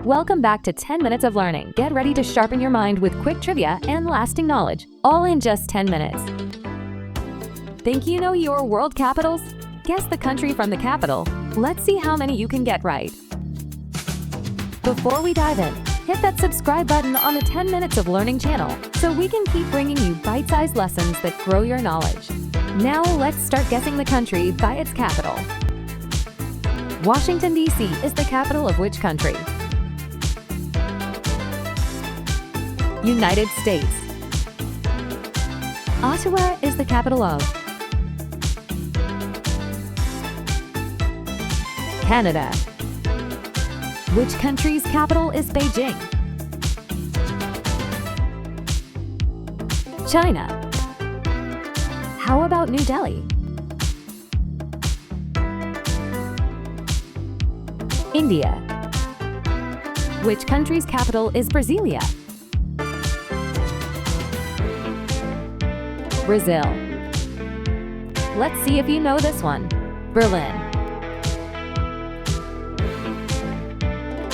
Welcome back to 10 Minutes of Learning. Get ready to sharpen your mind with quick trivia and lasting knowledge, all in just 10 minutes. Think you know your world capitals? Guess the country from the capital. Let's see how many you can get right. Before we dive in, hit that subscribe button on the 10 Minutes of Learning channel so we can keep bringing you bite-sized lessons that grow your knowledge. Now let's start guessing the country by its capital. Washington, D.C. is the capital of which country? United States. Ottawa is the capital of Canada. Which country's capital is Beijing? China. How about New Delhi? India. Which country's capital is Brasilia? Brazil. Let's see if you know this one. Berlin.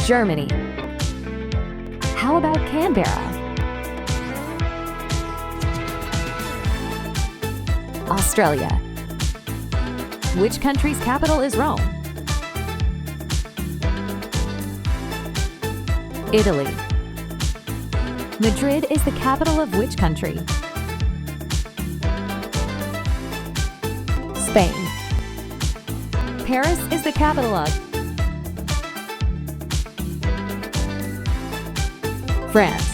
Germany. How about Canberra? Australia. Which country's capital is Rome? Italy. Madrid is the capital of which country? Spain. Paris is the capital of France.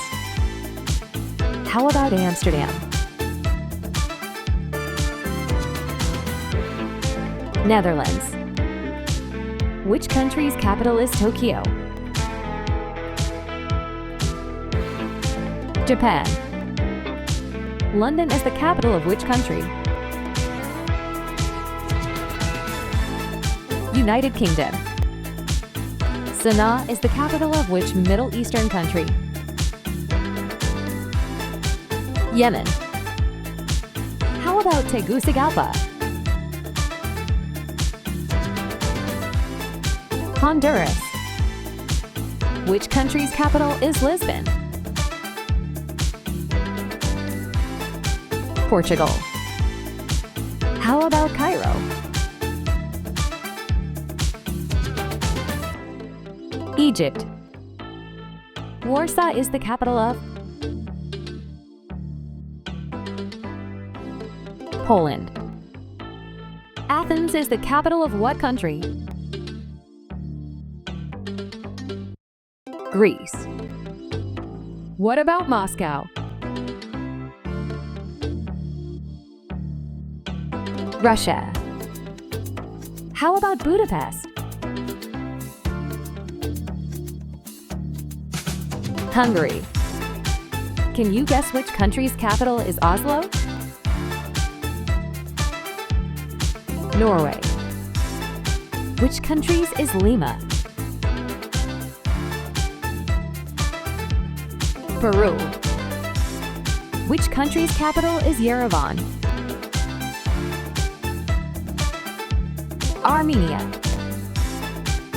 How about Amsterdam? Netherlands. Which country's capital is Tokyo? Japan. London is the capital of which country? United Kingdom. Sana'a is the capital of which Middle Eastern country? Yemen. How about Tegucigalpa? Honduras. Which country's capital is Lisbon? Portugal. How about Cairo? Egypt. Warsaw is the capital of Poland. Athens is the capital of what country? Greece. What about Moscow? Russia. How about Budapest? Hungary. Can you guess which country's capital is Oslo? Norway. Which country's is Lima? Peru. Which country's capital is Yerevan? Armenia.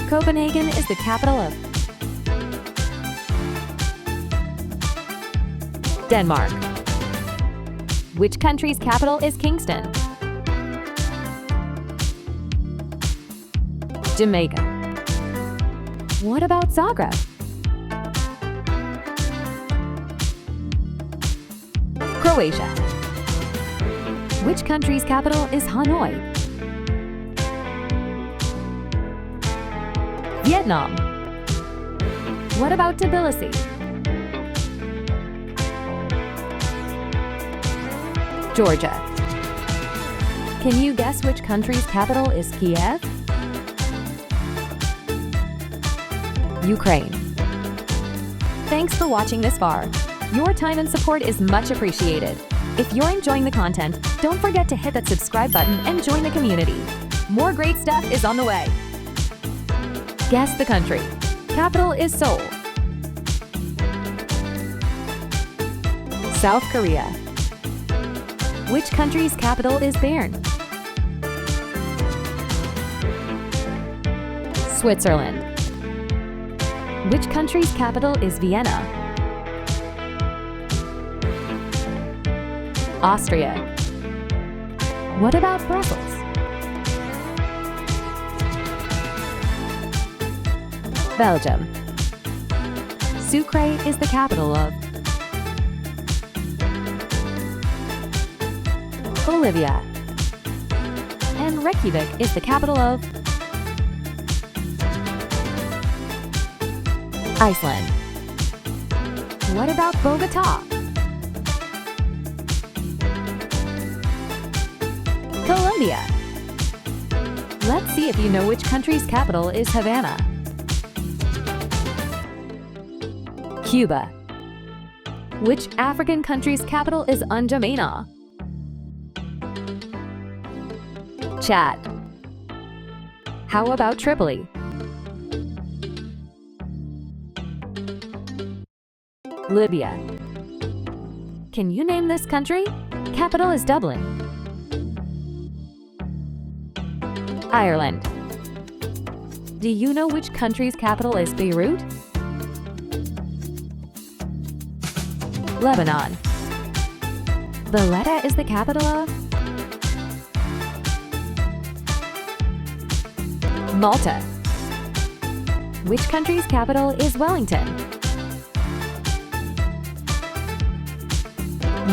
Copenhagen is the capital of Denmark. Which country's capital is Kingston? Jamaica. What about Zagreb? Croatia. Which country's capital is Hanoi? Vietnam. What about Tbilisi? Georgia. Can you guess which country's capital is Kiev? Ukraine. Thanks for watching this far. Your time and support is much appreciated. If you're enjoying the content, don't forget to hit that subscribe button and join the community. More great stuff is on the way. Guess the country. Capital is Seoul. South Korea. Which country's capital is Bern? Switzerland. Which country's capital is Vienna? Austria. What about Brussels? Belgium. Sucre is the capital of Bolivia. And Reykjavik is the capital of Iceland. What about Bogota? Colombia. Let's see if you know which country's capital is Havana. Cuba. Which African country's capital is N'Djamena? Chad. How about Tripoli? Libya. Can you name this country? Capital is Dublin. Ireland. Do you know which country's capital is Beirut? Lebanon. Valletta is the capital of Malta. Which country's capital is Wellington?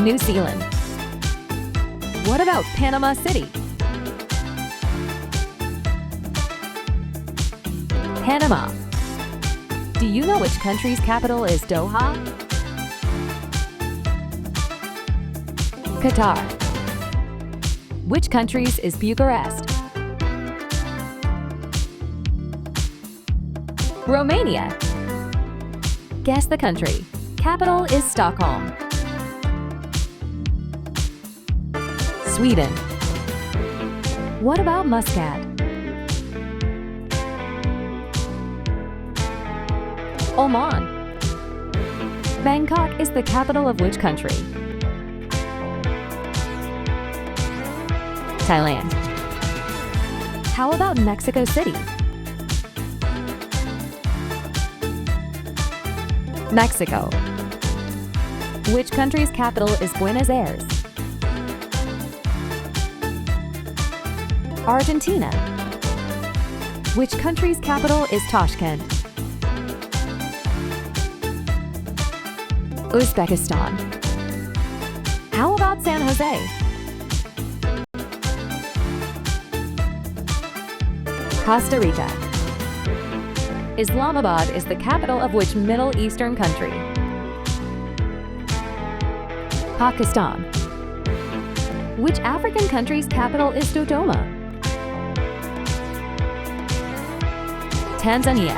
New Zealand. What about Panama City? Panama. Do you know which country's capital is Doha? Qatar. Which country's is Bucharest? Romania. Guess the country. Capital is Stockholm. Sweden. What about Muscat? Oman. Bangkok is the capital of which country? Thailand. How about Mexico City? Mexico. Which country's capital is Buenos Aires? Argentina. Which country's capital is Tashkent? Uzbekistan. How about San Jose? Costa Rica. Islamabad is the capital of which Middle Eastern country? Pakistan. Which African country's capital is Dodoma? Tanzania.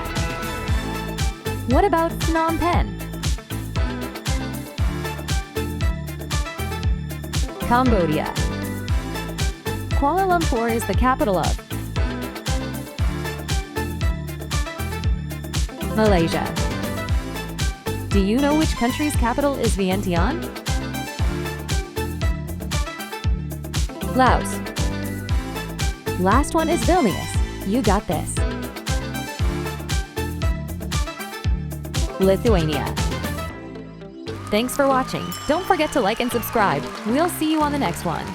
What about Phnom Penh? Cambodia. Kuala Lumpur is the capital of Malaysia. Do you know which country's capital is Vientiane? Laos. Last one is Vilnius. You got this. Lithuania. Thanks for watching. Don't forget to like and subscribe. We'll see you on the next one.